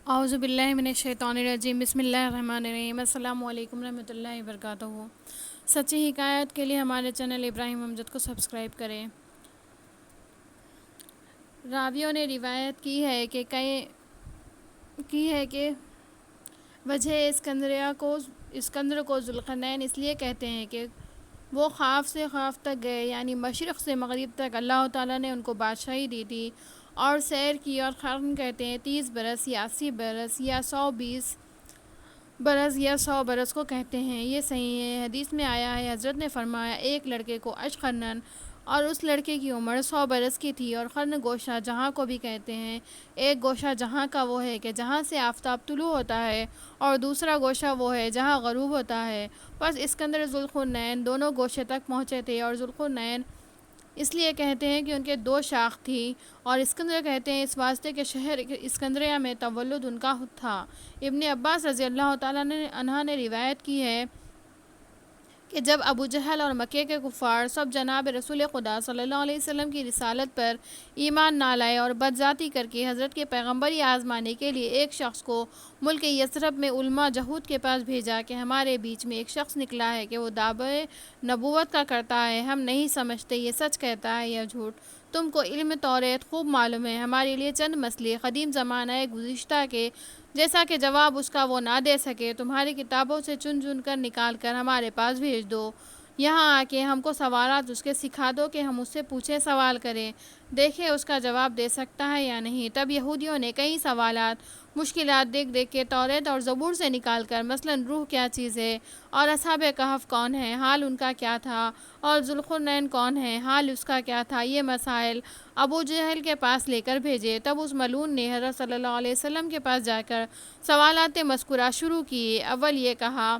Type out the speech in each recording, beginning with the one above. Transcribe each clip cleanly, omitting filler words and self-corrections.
اعوذ باللہ من الشیطان الرجیم بسم اللہ الرحمن الرحیم السلام علیکم رحمۃ اللہ وبرکاتہ۔ سچی حکایت کے لیے ہمارے چینل ابراہیم امجد کو سبسکرائب کریں۔ راویوں نے روایت کی ہے کہ وجہ اسکندر کو ذوالقرنین اس لیے کہتے ہیں کہ وہ خاف سے خاف تک گئے، یعنی مشرق سے مغرب تک اللہ تعالیٰ نے ان کو بادشاہی دی تھی اور سیر کی، اور قرن کہتے ہیں 30 برس یا 80 برس یا 120 برس یا 100 برس کو کہتے ہیں۔ یہ صحیح ہے، حدیث میں آیا ہے، حضرت نے فرمایا ایک لڑکے کو اشقرنن اور اس لڑکے کی عمر 100 برس کی تھی، اور قرن گوشہ جہاں کو بھی کہتے ہیں۔ ایک گوشہ جہاں کا وہ ہے کہ جہاں سے آفتاب طلوع ہوتا ہے، اور دوسرا گوشہ وہ ہے جہاں غروب ہوتا ہے۔ بس اسکندر ذوالقرنین دونوں گوشے تک پہنچے تھے، اور ذوالقرنین اس لیے کہتے ہیں کہ ان کے 2 شاخ تھی، اور اسکندر کہتے ہیں اس واسطے کہ شہر اسکندریہ میں تولد ان کا تھا۔ ابن عباس رضی اللہ تعالیٰ عنہ نے روایت کی ہے کہ جب ابو جہل اور مکے کے کفار سب جناب رسول خدا صلی اللہ علیہ وسلم کی رسالت پر ایمان نہ لائے اور بدذاتی کر کے حضرت کے پیغمبری آزمانے کے لیے ایک شخص کو ملک یثرب میں علماء جہود کے پاس بھیجا کہ ہمارے بیچ میں ایک شخص نکلا ہے کہ وہ دعوی نبوت کا کرتا ہے، ہم نہیں سمجھتے یہ سچ کہتا ہے یا جھوٹ۔ تم کو علم توریت خوب معلوم ہے، ہمارے لیے چند مسئلے قدیم زمانہ گزشتہ کے جیسا کہ جواب اس کا وہ نہ دے سکے، تمہاری کتابوں سے چن چن کر نکال کر ہمارے پاس بھیج دو، یہاں آ کے ہم کو سوالات اس کے سکھا دو کہ ہم اس سے پوچھے سوال کریں، دیکھیں اس کا جواب دے سکتا ہے یا نہیں۔ تب یہودیوں نے کئی سوالات مشکلات دیکھ دیکھ کے توریت اور زبور سے نکال کر، مثلا روح کیا چیز ہے، اور اصحاب کہف کون ہیں، حال ان کا کیا تھا، اور ذوالقرنین کون ہے، حال اس کا کیا تھا، یہ مسائل ابو جہل کے پاس لے کر بھیجے۔ تب اس ملعون نے حضرت صلی اللہ علیہ وسلم کے پاس جا کر سوالات مذکورہ شروع کیے۔ اول یہ کہا،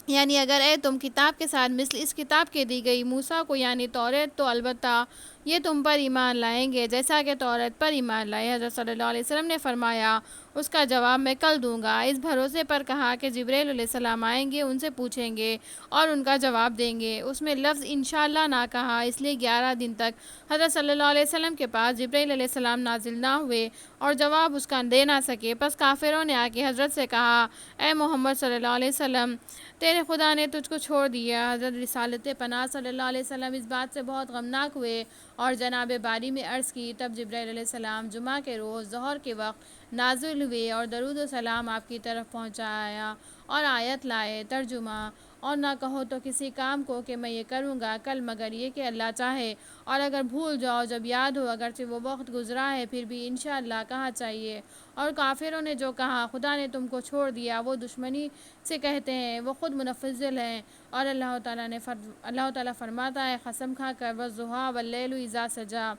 یعنی اگر اے تم کتاب کے ساتھ مثل اس کتاب کے دی گئی موسیٰ کو یعنی توریت، تو البتہ یہ تم پر ایمان لائیں گے جیسا کہ توریت پر ایمان لائے۔ حضرت صلی اللہ علیہ وسلم نے فرمایا اس کا جواب میں کل دوں گا، اس بھروسے پر کہا کہ جبرائیل علیہ السلام آئیں گے، ان سے پوچھیں گے اور ان کا جواب دیں گے۔ اس میں لفظ انشاءاللہ نہ کہا، اس لیے 11 دن تک حضرت صلی اللہ علیہ وسلم کے پاس جبرائیل علیہ السلام نازل نہ ہوئے اور جواب اس کا دے نہ سکے۔ پس کافروں نے آ کے حضرت سے کہا، اے محمد صلی اللہ علیہ وسلم، تیرے خدا نے تجھ کو چھوڑ دیا۔ حضرت رسالت پناہ صلی اللہ علیہ وسلم اس بات سے بہت غمناک ہوئے اور جناب باری میں عرض کی۔ تب جبرائیل علیہ السلام جمعہ کے روز ظہر کے وقت نازل ہوئے اور درود و سلام آپ کی طرف پہنچایا اور آیت لائے۔ ترجمہ: اور نہ کہو تو کسی کام کو کہ میں یہ کروں گا کل مگر یہ کہ اللہ چاہے، اور اگر بھول جاؤ جب یاد ہو اگرچہ وہ وقت گزرا ہے پھر بھی انشاءاللہ کہا چاہیے۔ اور کافروں نے جو کہا خدا نے تم کو چھوڑ دیا، وہ دشمنی سے کہتے ہیں، وہ خود منفضل ہیں۔ اور اللہ تعالیٰ فرماتا ہے قسم کھا کر، والضحیٰ واللیل اذا سجا،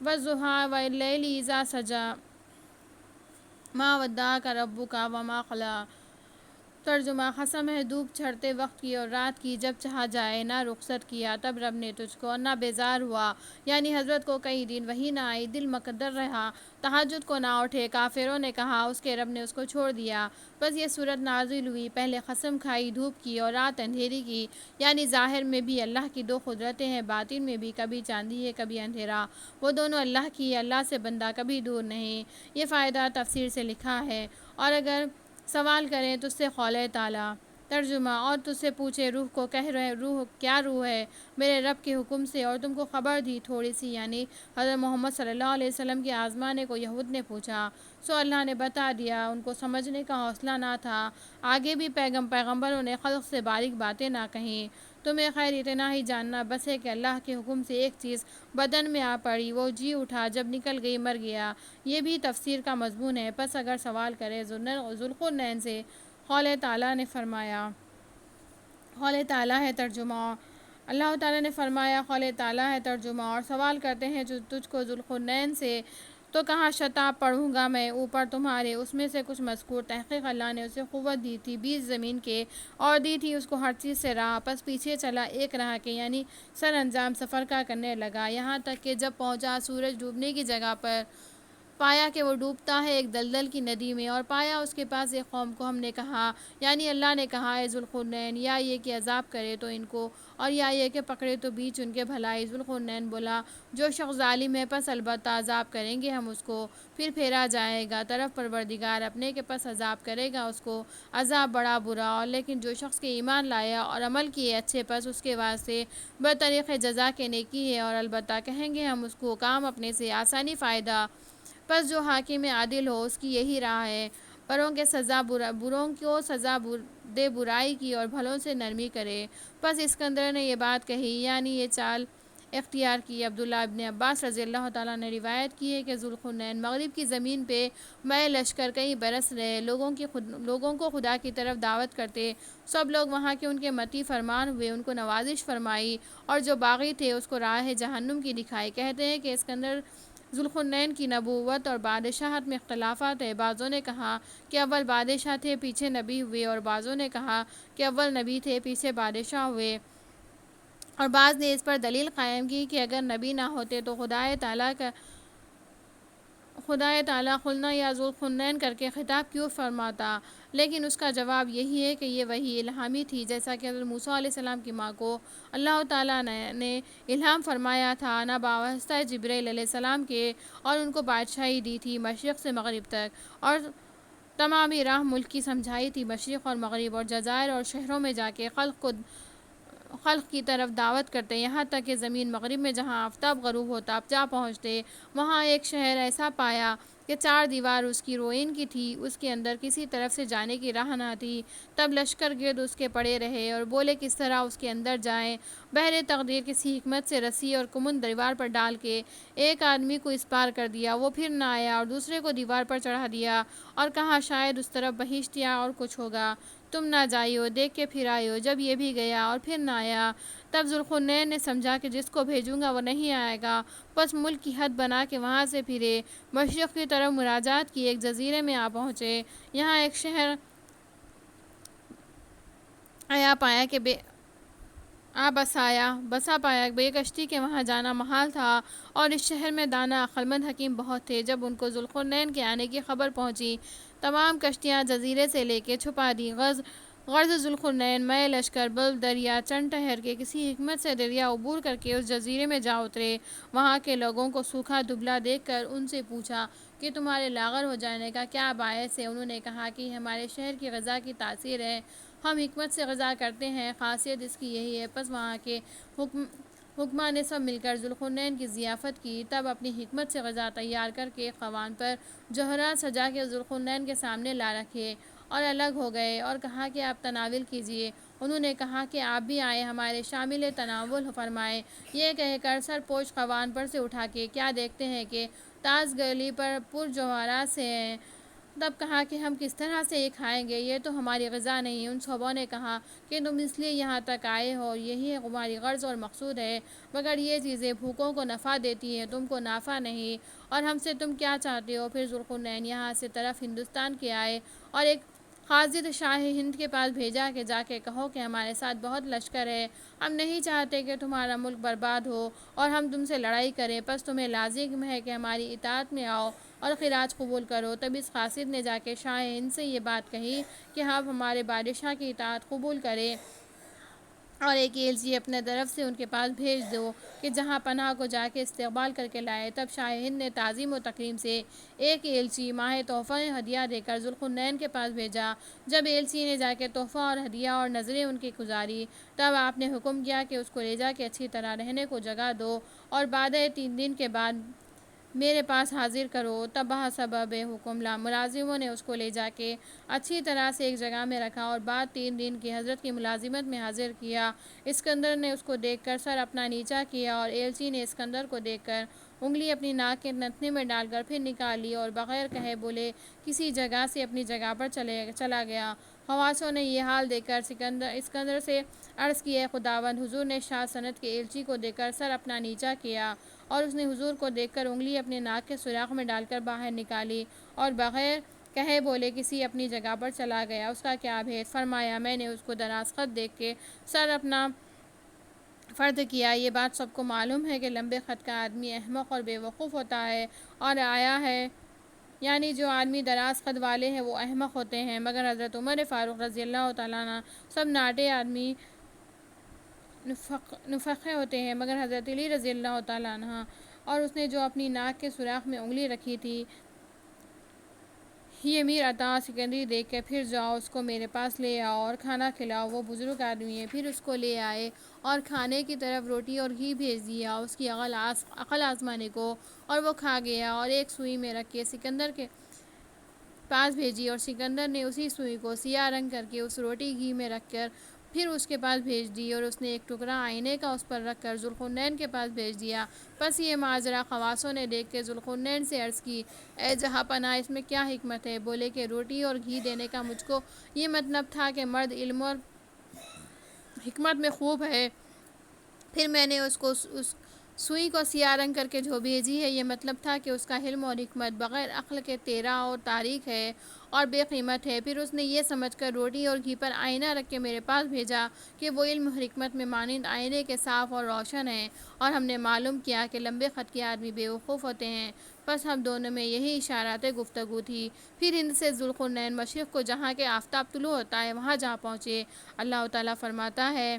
والضحیٰ واللیل اذا سجا، ما ودعک ربک وما قلی۔ ترجمہ: قسم ہے دھوپ چڑھتے وقت کی اور رات کی، جب چاہا جائے نہ رخصت کیا تب رب نے تجھ کو، اور نہ بیزار ہوا، یعنی حضرت کو کئی دن وحی نہ آئی، دل مکدر رہا، تہجد کو نہ اٹھے۔ کافروں نے کہا اس کے رب نے اس کو چھوڑ دیا۔ بس یہ صورت نازل ہوئی، پہلے قسم کھائی دھوپ کی اور رات اندھیری کی، یعنی ظاہر میں بھی اللہ کی 2 قدرتیں ہیں، باطن میں بھی کبھی چاندی ہے کبھی اندھیرا، وہ دونوں اللہ کی ہے، اللہ سے بندہ کبھی دور نہیں۔ یہ فائدہ تفسیر سے لکھا ہے۔ اور اگر سوال کریں تجھ سے قول تعالیٰ۔ ترجمہ: اور تجھ سے پوچھے روح کو، کہہ رہے روح کیا روح ہے، میرے رب کے حکم سے، اور تم کو خبر دی تھوڑی سی، یعنی حضرت محمد صلی اللہ علیہ وسلم کے آزمانے کو یہود نے پوچھا، سو اللہ نے بتا دیا، ان کو سمجھنے کا حوصلہ نہ تھا۔ آگے بھی پیغمبروں نے خلق سے باریک باتیں نہ کہیں۔ تمہیں خیر اتنا ہی جاننا بس ہے کہ اللہ کے حکم سے ایک چیز بدن میں آ پڑی، وہ جی اٹھا، جب نکل گئی مر گیا۔ یہ بھی تفسیر کا مضمون ہے۔ پس اگر سوال کرے ذوالقرنین سے، قول تعالیٰ نے فرمایا، قول تعالیٰ ہے ترجمہ: اللہ تعالیٰ نے فرمایا قول تعالیٰ ہے ترجمہ، اور سوال کرتے ہیں جو تجھ کو ذوالقرنین سے، تو کہاں شتاب پڑھوں گا میں اوپر تمہارے، اس میں سے کچھ مذکور۔ تحقیق اللہ نے اسے قوت دی تھی 20 زمین کے، اور دی تھی اس کو ہر چیز سے راہ، پس پیچھے چلا ایک راہ کے، یعنی سر انجام سفر کا کرنے لگا، یہاں تک کہ جب پہنچا سورج ڈوبنے کی جگہ پر، پایا کہ وہ ڈوبتا ہے ایک دلدل کی ندی میں، اور پایا اس کے پاس ایک قوم کو ہم نے کہا، یعنی اللہ نے کہا اے ذوالقرنین، یا یہ کہ عذاب کرے تو ان کو، اور یا یہ کہ پکڑے تو بیچ ان کے بھلائی۔ ذوالقرنین بولا جو شخص ظالم ہے پس البتہ عذاب کریں گے ہم اس کو، پھر پھیرا جائے گا طرف پروردگار اپنے کے، پس عذاب کرے گا اس کو عذاب بڑا برا، اور لیکن جو شخص کے ایمان لایا اور عمل کیے اچھے، پس اس کے واسطے بطریق جزا کے نیکی ہے، اور البتہ کہیں گے ہم اس کو کام اپنے سے آسانی فائدہ، پس جو حاکم عادل ہو اس کی یہی راہ ہے، بروں کو سزا دے برائی کی اور بھلوں سے نرمی کرے۔ پس اسکندر نے یہ بات کہی، یعنی یہ چال اختیار کی۔ عبداللہ ابن عباس رضی اللہ تعالیٰ نے روایت کی ہے کہ ذوالقرنین مغرب کی زمین پہ میں لشکر کئی برس رہے، لوگوں کو خدا کی طرف دعوت کرتے، سب لوگ وہاں کے ان کے مطیع فرمان ہوئے، ان کو نوازش فرمائی، اور جو باغی تھے اس کو راہ جہنم کی دکھائی۔ کہتے ہیں کہ اسکندر ذوالقرنین کی نبوت اور بادشاہت میں اختلافات ہیں، بعضوں نے کہا کہ اول بادشاہ تھے پیچھے نبی ہوئے، اور بعضوں نے کہا کہ اول نبی تھے پیچھے بادشاہ ہوئے، اور بعض نے اس پر دلیل قائم کی کہ اگر نبی نہ ہوتے تو خدائے تعالیٰ قلنا یا ذوالقرنین کر کے خطاب کیوں فرماتا، لیکن اس کا جواب یہی ہے کہ یہ وحی الہامی تھی، جیسا کہ حضرت موسیٰ علیہ السلام کی ماں کو اللہ تعالیٰ نے الہام فرمایا تھا نہ بواسطہ جبرائیل علیہ السلام کے، اور ان کو بادشاہی دی تھی مشرق سے مغرب تک، اور تمامی راہ ملک کی سمجھائی تھی مشرق اور مغرب، اور جزائر اور شہروں میں جا کے خلق کی طرف دعوت کرتے، یہاں تک کہ زمین مغرب میں جہاں آفتاب غروب ہوتا آپ جا پہنچتے، وہاں ایک شہر ایسا پایا کہ 4 دیوار اس کی روئن کی تھی، اس کے اندر کسی طرف سے جانے کی راہ نہ تھی، تب لشکر گرد اس کے پڑے رہے اور بولے کس طرح اس کے اندر جائیں، بہر تقدیر کسی حکمت سے رسی اور کمند دیوار پر ڈال کے ایک آدمی کو اس پار کر دیا، وہ پھر نہ آیا، اور دوسرے کو دیوار پر چڑھا دیا اور کہا شاید اس طرف بہشت یا اور کچھ ہوگا، تم نہ جائیو، دیکھ کے پھر آئیو، جب یہ بھی گیا اور پھر نہ آیا، تب ذوالقرنین نے سمجھا کہ جس کو بھیجوں گا وہ نہیں آئے گا، پس ملک کی حد بنا کے وہاں سے پھرے، مشرق کی طرف مراجعت کی، ایک جزیرے میں آ پہنچے، یہاں ایک شہر آیا پایا کہ بسا پایا بے کشتی کے وہاں جانا محال تھا، اور اس شہر میں دانا عقلمند حکیم بہت تھے۔ جب ان کو ذوالقرنین کے آنے کی خبر پہنچی، تمام کشتیاں جزیرے سے لے کے چھپا دی، غرض ذوالقرنین میں لشکر بلد دریا چن ٹھہر کے کسی حکمت سے دریا عبور کر کے اس جزیرے میں جا اترے، وہاں کے لوگوں کو سوکھا دبلا دیکھ کر ان سے پوچھا کہ تمہارے لاغر ہو جانے کا کیا باعث ہے، انہوں نے کہا کہ ہمارے شہر کی غذا کی تاثیر ہے، ہم حکمت سے غذا کرتے ہیں، خاصیت اس کی یہی ہے۔ پس وہاں کے حکماں نے سب مل کر ذوالقرنین کی ضیافت کی، تب اپنی حکمت سے غذا تیار کر کے خوان پر جوہرات سجا کے ذوالقرنین کے سامنے لا رکھے، اور الگ ہو گئے اور کہا کہ آپ تناول کیجئے، انہوں نے کہا کہ آپ بھی آئیں ہمارے شامل تناول فرمائیں، یہ کہہ کر سر پوش خوان پر سے اٹھا کے کیا دیکھتے ہیں کہ تاج گلی پر جوہرات سے ہیں، تب کہا کہ ہم کس طرح سے یہ کھائیں گے، یہ تو ہماری غذا نہیں۔ ان صحابہ نے کہا کہ تم اس لیے یہاں تک آئے ہو، یہی ہماری غرض اور مقصود ہے، مگر یہ چیزیں بھوکوں کو نفع دیتی ہیں، تم کو نافع نہیں، اور ہم سے تم کیا چاہتے ہو؟ پھر ذوالقرنین یہاں سے طرف ہندوستان کے آئے اور ایک قاصد شاہ ہند کے پاس بھیجا کہ جا کے کہو کہ ہمارے ساتھ بہت لشکر ہے، ہم نہیں چاہتے کہ تمہارا ملک برباد ہو اور ہم تم سے لڑائی کریں، پس تمہیں لازم ہے کہ ہماری اطاعت میں آؤ اور خراج قبول کرو۔ تب اس قاصد نے جا کے شاہ ہند سے یہ بات کہی کہ آپ ہمارے بادشاہ کی اطاعت قبول کریں اور ایک ایلچی اپنے طرف سے ان کے پاس بھیج دو کہ جہاں پناہ کو جا کے استقبال کر کے لائے۔ تب شاہ ہند نے تعظیم و تکریم سے ایک ایلچی ماہ تحفہ ہدیہ دے کر ذوالقرنین کے پاس بھیجا۔ جب ایلچی نے جا کے تحفہ اور ہدیہ اور نظریں ان کی گزاری، تب آپ نے حکم کیا کہ اس کو لے جا کے اچھی طرح رہنے کو جگہ دو، اور بعد 3 دن کے بعد میرے پاس حاضر کرو۔ تب بسبب حکم ملازموں نے اس کو لے جا کے اچھی طرح سے ایک جگہ میں رکھا، اور بعد 3 دن کی حضرت کی ملازمت میں حاضر کیا۔ اسکندر نے اس کو دیکھ کر سر اپنا نیچا کیا، اور ایلچی نے اسکندر کو دیکھ کر انگلی اپنی ناک کے نتنے میں ڈال کر پھر نکال لی، اور بغیر کہے بولے کسی جگہ سے اپنی جگہ پر چلا گیا۔ خواصوں نے یہ حال دیکھ کر اسکندر سے عرض کی اے خداوند، حضور نے شاہ سنت کے ایلچی کو دیکھ کر سر اپنا نیچا کیا، اور اس نے حضور کو دیکھ کر انگلی اپنے ناک کے سوراخ میں ڈال کر باہر نکالی، اور بغیر کہے بولے کسی اپنی جگہ پر چلا گیا، اس کا کیا بھید؟ فرمایا میں نے اس کو دراز خط دیکھ کے سر اپنا فرد کیا۔ یہ بات سب کو معلوم ہے کہ لمبے خط کا آدمی احمق اور بے وقوف ہوتا ہے، اور آیا ہے یعنی جو آدمی دراز قد والے ہیں وہ احمق ہوتے ہیں، مگر حضرت عمر فاروق رضی اللہ تعالیٰ عنہ سب ناٹے آدمی نفقے ہوتے ہیں، مگر حضرت علی رضی اللہ تعالیٰ عنہ اور اس نے جو اپنی ناک کے سوراخ میں انگلی رکھی تھی، یہ امیر عطا سکندری دیکھ کے پھر جاؤ اس کو میرے پاس لے آؤ اور کھانا کھلاؤ، وہ بزرگ آدمی ہے۔ پھر اس کو لے آئے اور کھانے کی طرف روٹی اور گھی بھیج دیا اس کی عقل آزمانے کو، اور وہ کھا گیا اور ایک سوئی میں رکھ کے سکندر کے پاس بھیجی، اور سکندر نے اسی سوئی کو سیاہ رنگ کر کے اس روٹی گھی میں رکھ کر پھر اس کے پاس بھیج دی، اور اس نے ایک ٹکڑا آئینے کا اس پر رکھ کر ذوالقرنین کے پاس بھیج دیا۔ پس یہ ماجرا خواصوں نے دیکھ کے ذوالقرنین سے عرض کی، اے جہاں پناہ، اس میں کیا حکمت ہے؟ بولے کہ روٹی اور گھی دینے کا مجھ کو یہ مطلب تھا کہ مرد علم اور حکمت میں خوب ہے، پھر میں نے اس سوئی کو سیاہ رنگ کر کے جو بھیجی ہے، یہ مطلب تھا کہ اس کا علم اور حکمت بغیر عقل کے تیرا اور تاریک ہے اور بے قیمت ہے۔ پھر اس نے یہ سمجھ کر روٹی اور گھی پر آئینہ رکھ کے میرے پاس بھیجا کہ وہ علم اور حکمت میں مانند آئینے کے صاف اور روشن ہے، اور ہم نے معلوم کیا کہ لمبے خط کے آدمی بیوقوف ہوتے ہیں۔ پس ہم دونوں میں یہی اشارات گفتگو تھی۔ پھر ہند سے ذوالقرنین مشرق کو جہاں کے آفتاب طلوع ہوتا ہے وہاں جا پہنچے۔ اللہ تعالیٰ فرماتا ہے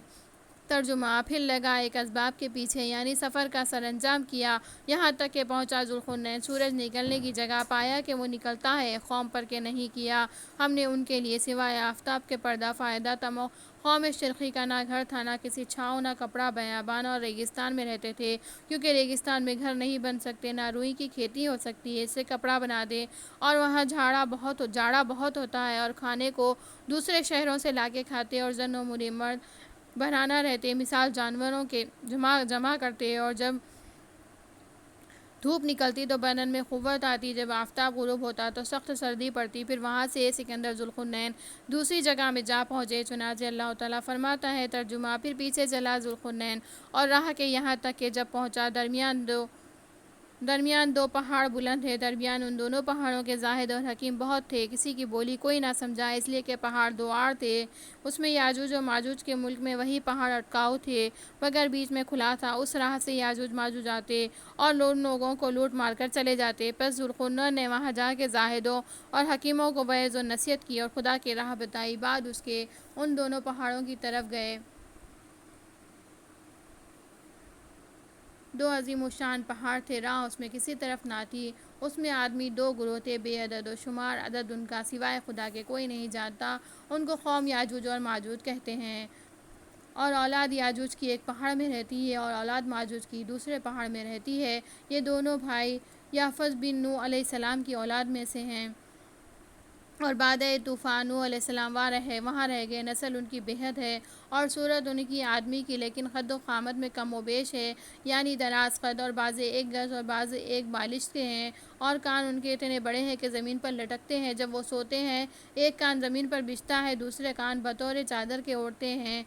ترجمہ: پھر لگا ایک اسباب کے پیچھے، یعنی سفر کا سر انجام کیا، یہاں تک کہ پہنچا ذوالقرنین۔ سورج نکلنے کی جگہ پایا کہ وہ نکلتا ہے، قوم پر کہ نہیں کیا ہم نے ان کے لیے سوائے آفتاب کے پردہ فائدہ تمام۔ قوم شرقی کا نہ گھر تھا، نہ کسی چھاؤں، نہ کپڑا، بیابان اور ریگستان میں رہتے تھے، کیونکہ ریگستان میں گھر نہیں بن سکتے، نہ روئی کی کھیتی ہو سکتی ہے اس سے کپڑا بنا دے، اور وہاں جاڑا بہت ہوتا ہے، اور کھانے کو دوسرے شہروں سے لا کے کھاتے، اور زن و مرد بہرانہ رہتے، مثال جانوروں کے جمع کرتے، اور جب دھوپ نکلتی تو بدن میں قوت آتی، جب آفتاب غروب ہوتا تو سخت سردی پڑتی۔ پھر وہاں سے سکندر ذوالقرنین دوسری جگہ میں جا پہنچے۔ چنانچہ اللہ تعالیٰ فرماتا ہے ترجمہ: پھر پیچھے چلا ذوالقرنین اور رہا کہ یہاں تک کہ جب پہنچا درمیان دو پہاڑ بلند تھے، درمیان ان دونوں پہاڑوں کے زاہد اور حکیم بہت تھے، کسی کی بولی کوئی نہ سمجھا، اس لیے کہ پہاڑ دو آڑ تھے، اس میں یاجوج و ماجوج کے ملک میں وہی پہاڑ اٹکاؤ تھے، مگر بیچ میں کھلا تھا، اس راہ سے یاجوج ماجوج آتے اور لوگوں کو لوٹ مار کر چلے جاتے۔ پس ذوالقرنین نے وہاں جا کے زاہدوں اور حکیموں کو وعظ و نصیحت کی اور خدا کی راہ بتائی، بعد اس کے ان دونوں پہاڑوں کی طرف گئے۔ دو عظیم الشان پہاڑ تھے، راہ اس میں کسی طرف نہ تھی، اس میں آدمی دو گروہ تھے، بے عدد و شمار، عدد ان کا سوائے خدا کے کوئی نہیں جانتا، ان کو قوم یاجوج اور ماجوج کہتے ہیں، اور اولاد یاجوج کی ایک پہاڑ میں رہتی ہے اور اولاد ماجوج کی دوسرے پہاڑ میں رہتی ہے، یہ دونوں بھائی یافز بن نوح علیہ السلام کی اولاد میں سے ہیں، اور بعد طوفان نوح علیہ السلام وہاں رہ گئے، نسل ان کی بےحد ہے، اور صورت ان کی آدمی کی لیکن قد و قامت میں کم و بیش ہے، یعنی دراز قد، اور بعض ایک گز اور بعض ایک بالش کے ہیں، اور کان ان کے اتنے بڑے ہیں کہ زمین پر لٹکتے ہیں، جب وہ سوتے ہیں ایک کان زمین پر بچھتا ہے، دوسرے کان بطور چادر کے اوڑھتے ہیں،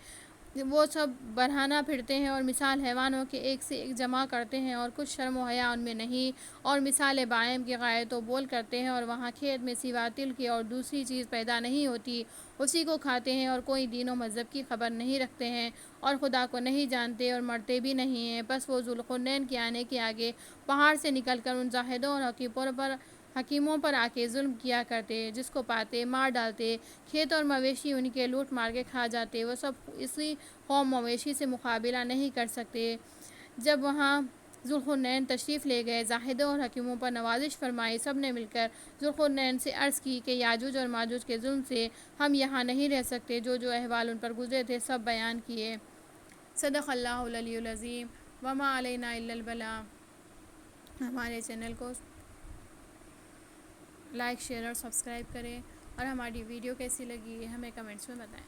وہ سب برہنہ پھرتے ہیں اور مثال حیوانوں کے ایک سے ایک جمع کرتے ہیں، اور کچھ شرم و حیا ان میں نہیں، اور مثال بائم کے غائط و بول کرتے ہیں، اور وہاں کھیت میں سوا تل کے اور دوسری چیز پیدا نہیں ہوتی، اسی کو کھاتے ہیں، اور کوئی دین و مذہب کی خبر نہیں رکھتے ہیں، اور خدا کو نہیں جانتے اور مرتے بھی نہیں ہیں۔ پس وہ ذوالقرنین کے آنے کے آگے پہاڑ سے نکل کر ان زاہدوں اور حکیموں پر آ کے ظلم کیا کرتے، جس کو پاتے مار ڈالتے، کھیت اور مویشی ان کے لوٹ مار کے کھا جاتے، وہ سب اسی قوم مویشی سے مقابلہ نہیں کر سکتے۔ جب وہاں ذوالقرنین تشریف لے گئے، زاہدوں اور حکیموں پر نوازش فرمائی، سب نے مل کر ذوالقرنین سے عرض کی کہ یاجوج اور ماجوج کے ظلم سے ہم یہاں نہیں رہ سکتے، جو احوال ان پر گزرے تھے سب بیان کیے۔ صدق اللہ العلی العظیم، وما علینا الا البلاغ۔ ہمارے چینل کو لائک، شیئر اور سبسکرائب کریں، اور ہماری ویڈیو کیسی لگی ہمیں کمنٹس میں بتائیں۔